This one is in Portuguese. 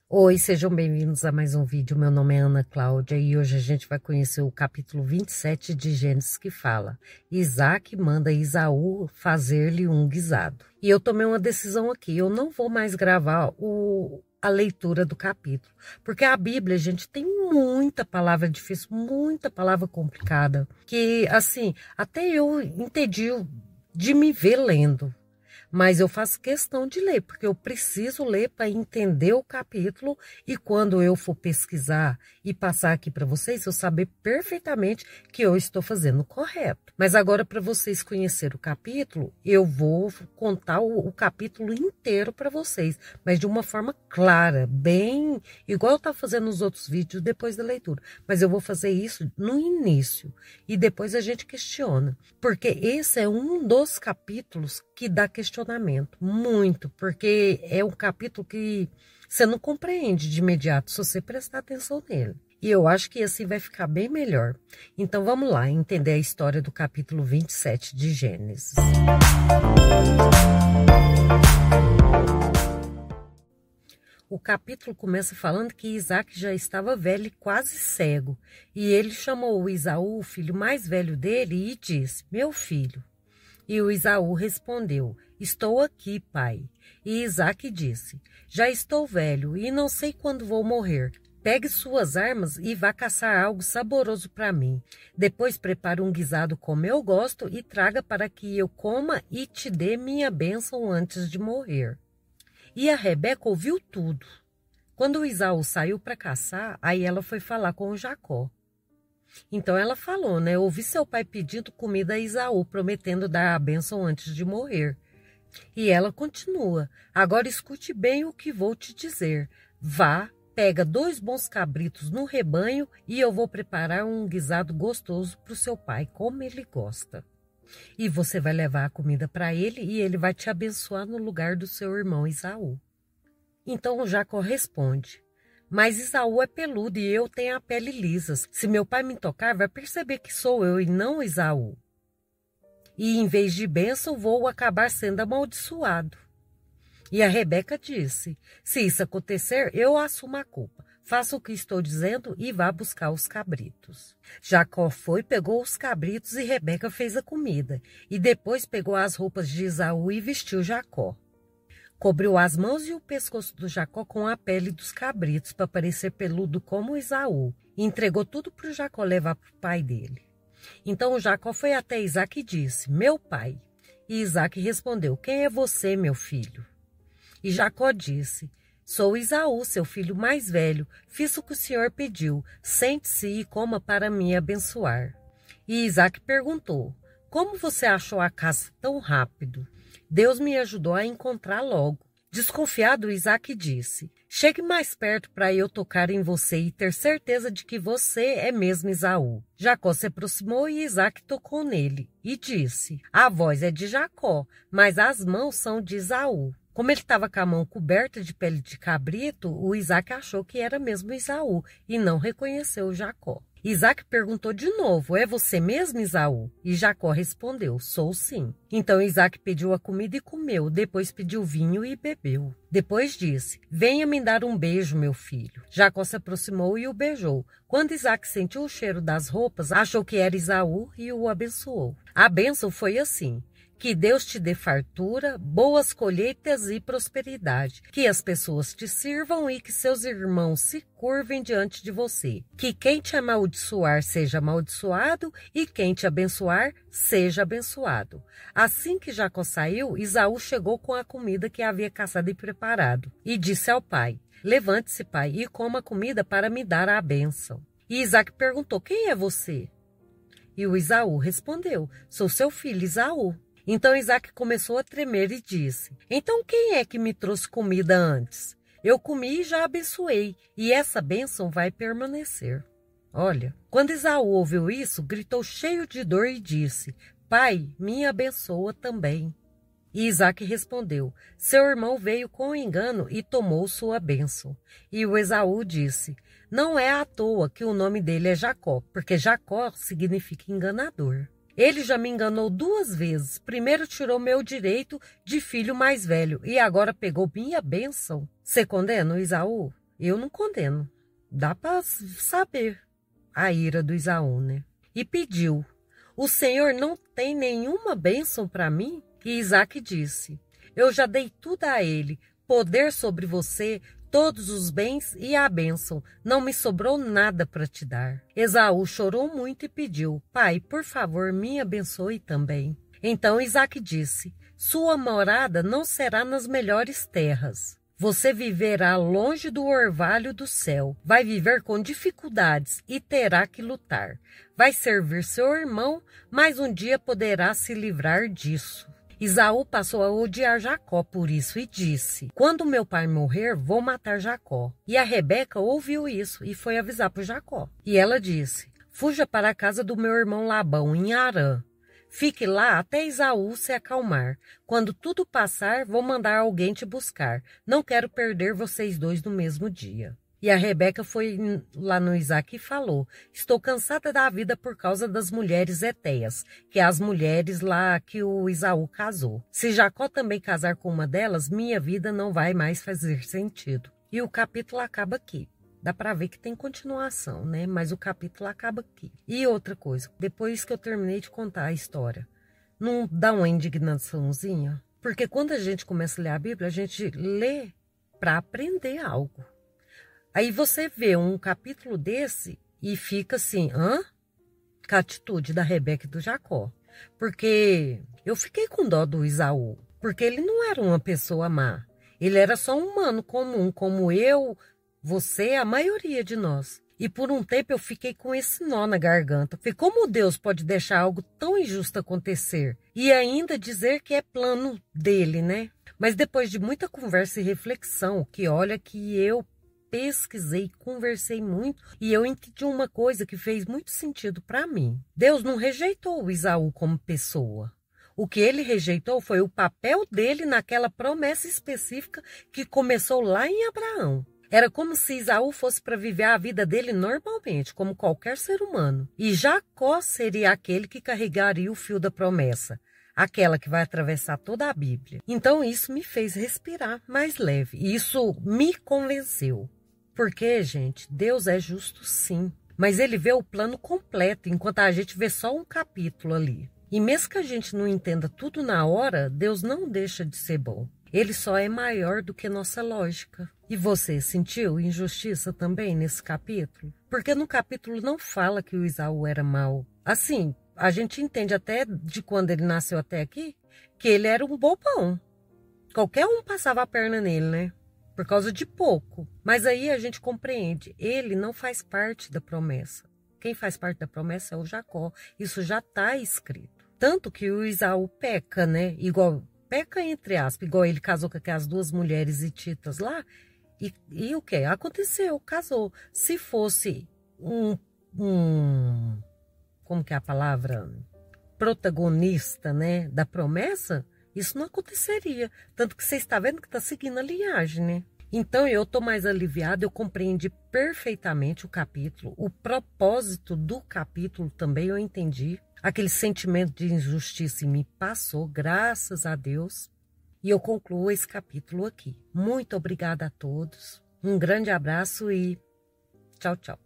Oi, sejam bem-vindos a mais um vídeo. Meu nome é Ana Cláudia e hoje a gente vai conhecer o capítulo 27 de Gênesis, que fala: Isaac manda Esaú fazer-lhe um guisado. E eu tomei uma decisão aqui, eu não vou mais gravar a leitura do capítulo, porque a Bíblia, gente, tem muita palavra difícil, muita palavra complicada, que assim, até eu entendi de me ver lendo. Mas eu faço questão de ler, porque eu preciso ler para entender o capítulo e quando eu for pesquisar e passar aqui para vocês, eu saber perfeitamente que eu estou fazendo correto. Mas agora, para vocês conhecerem o capítulo, eu vou contar o capítulo inteiro para vocês, mas de uma forma clara, bem igual eu estava fazendo nos outros vídeos depois da leitura. Mas eu vou fazer isso no início e depois a gente questiona, porque esse é um dos capítulos que dá questionamento, muito, porque é um capítulo que você não compreende de imediato se você prestar atenção nele. E eu acho que assim vai ficar bem melhor. Então vamos lá entender a história do capítulo 27 de Gênesis. O capítulo começa falando que Isaac já estava velho e quase cego. E ele chamou o Esaú, o filho mais velho dele, e disse: "Meu filho." E o Esaú respondeu: "Estou aqui, pai." E Isaac disse: "Já estou velho e não sei quando vou morrer. Pegue suas armas e vá caçar algo saboroso para mim. Depois prepare um guisado como eu gosto e traga para que eu coma e te dê minha bênção antes de morrer." E a Rebeca ouviu tudo. Quando o Esaú saiu para caçar, aí ela foi falar com o Jacó. Então ela falou, né? "Ouvi seu pai pedindo comida a Esaú, prometendo dar a bênção antes de morrer." E ela continua: "Agora escute bem o que vou te dizer. Vá, pega 2 bons cabritos no rebanho e eu vou preparar um guisado gostoso para o seu pai, como ele gosta. E você vai levar a comida para ele e ele vai te abençoar no lugar do seu irmão Esaú." Então Jacó responde: "Mas Esaú é peludo e eu tenho a pele lisa. Se meu pai me tocar, vai perceber que sou eu e não Esaú. E em vez de bênção, vou acabar sendo amaldiçoado." E a Rebeca disse: "Se isso acontecer, eu assumo a culpa. Faça o que estou dizendo e vá buscar os cabritos." Jacó foi, pegou os cabritos e Rebeca fez a comida. E depois pegou as roupas de Esaú e vestiu Jacó. Cobriu as mãos e o pescoço do Jacó com a pele dos cabritos para parecer peludo como Esaú. E entregou tudo para o Jacó levar para o pai dele. Então o Jacó foi até Isaac e disse: "Meu pai." E Isaac respondeu: "Quem é você, meu filho?" E Jacó disse: "Sou Esaú, seu filho mais velho. Fiz o que o senhor pediu. Sente-se e coma para me abençoar." E Isaac perguntou: "Como você achou a caça tão rápido?" "Deus me ajudou a encontrar logo." Desconfiado, Isaac disse: "Chegue mais perto para eu tocar em você e ter certeza de que você é mesmo Esaú." Jacó se aproximou e Isaac tocou nele e disse: "A voz é de Jacó, mas as mãos são de Esaú." Como ele estava com a mão coberta de pele de cabrito, o Isaac achou que era mesmo Esaú e não reconheceu Jacó. Isaac perguntou de novo: "É você mesmo, Esaú?" E Jacó respondeu: "Sou sim." Então Isaac pediu a comida e comeu, depois pediu vinho e bebeu. Depois disse: "Venha me dar um beijo, meu filho." Jacó se aproximou e o beijou. Quando Isaac sentiu o cheiro das roupas, achou que era Esaú e o abençoou. A bênção foi assim: "Que Deus te dê fartura, boas colheitas e prosperidade. Que as pessoas te sirvam e que seus irmãos se curvem diante de você. Que quem te amaldiçoar seja amaldiçoado e quem te abençoar seja abençoado." Assim que Jacó saiu, Esaú chegou com a comida que havia caçado e preparado. E disse ao pai: "Levante-se, pai, e coma a comida para me dar a bênção." E Isaac perguntou: "Quem é você?" E o Esaú respondeu: "Sou seu filho Esaú." Então Isaac começou a tremer e disse: "Então quem é que me trouxe comida antes? Eu comi e já abençoei, e essa bênção vai permanecer." Olha, quando Esaú ouviu isso, gritou cheio de dor e disse: "Pai, me abençoa também." E Isaac respondeu: "Seu irmão veio com engano e tomou sua bênção." E o Esaú disse: "Não é à toa que o nome dele é Jacó, porque Jacó significa enganador. Ele já me enganou 2 vezes. Primeiro tirou meu direito de filho mais velho e agora pegou minha bênção." Você condena o Esaú? eu não condeno. Dá para saber a ira do Esaú, né? E pediu: o Senhor não tem nenhuma bênção para mim? E Isaque disse: eu já dei tudo a ele, poder sobre você, todos os bens e a bênção. Não me sobrou nada para te dar. Esaú chorou muito e pediu: pai, por favor, me abençoe também. Então Isaque disse: sua morada não será nas melhores terras. Você viverá longe do orvalho do céu, vai viver com dificuldades e terá que lutar. Vai servir seu irmão, mas um dia poderá se livrar disso. Esaú passou a odiar Jacó por isso e disse: quando meu pai morrer, vou matar Jacó. E a Rebeca ouviu isso e foi avisar para Jacó. E ela disse: fuja para a casa do meu irmão Labão, em Harã. Fique lá até Esaú se acalmar. Quando tudo passar, vou mandar alguém te buscar. Não quero perder vocês dois no mesmo dia. E a Rebeca foi lá no Isaque e falou: estou cansada da vida por causa das mulheres hetéias, que é as mulheres lá que o Esaú casou. Se Jacó também casar com uma delas, minha vida não vai mais fazer sentido. E o capítulo acaba aqui. Dá para ver que tem continuação, né? Mas o capítulo acaba aqui. E outra coisa, depois que eu terminei de contar a história, não dá uma indignaçãozinha? Porque quando a gente começa a ler a Bíblia, a gente lê para aprender algo. Aí você vê um capítulo desse e fica assim, hã? Com a atitude da Rebeca e do Jacó. Porque eu fiquei com dó do Esaú, porque ele não era uma pessoa má. Ele era só um humano comum, como eu, você, a maioria de nós. E por um tempo eu fiquei com esse nó na garganta. Falei, como Deus pode deixar algo tão injusto acontecer? E ainda dizer que é plano dele, né? Mas depois de muita conversa e reflexão, que olha que eu pesquisei, conversei muito, e eu entendi uma coisa que fez muito sentido para mim. Deus não rejeitou o Esaú como pessoa. O que ele rejeitou foi o papel dele naquela promessa específica que começou lá em Abraão. Era como se Esaú fosse para viver a vida dele normalmente, como qualquer ser humano. E Jacó seria aquele que carregaria o fio da promessa, aquela que vai atravessar toda a Bíblia. Então isso me fez respirar mais leve. Isso me convenceu. Porque, gente, Deus é justo sim. Mas ele vê o plano completo, enquanto a gente vê só um capítulo ali. E mesmo que a gente não entenda tudo na hora, Deus não deixa de ser bom. Ele só é maior do que nossa lógica. E você sentiu injustiça também nesse capítulo? Porque no capítulo não fala que o Esaú era mau. Assim, a gente entende até de quando ele nasceu até aqui, que ele era um bobão. Qualquer um passava a perna nele, né? Por causa de pouco. Mas aí a gente compreende, ele não faz parte da promessa. Quem faz parte da promessa é o Jacó. Isso já está escrito. Tanto que o Esaú peca, né? Peca entre aspas, igual ele casou com aquelas duas mulheres hititas lá. E o que? Aconteceu, casou. Se fosse como que é a palavra? Protagonista, né? Da promessa, isso não aconteceria. Tanto que você está vendo que está seguindo a linhagem, né? Então eu estou mais aliviada, eu compreendi perfeitamente o capítulo. O propósito do capítulo também eu entendi. Aquele sentimento de injustiça me passou, graças a Deus. E eu concluo esse capítulo aqui. Muito obrigada a todos. Um grande abraço e tchau, tchau.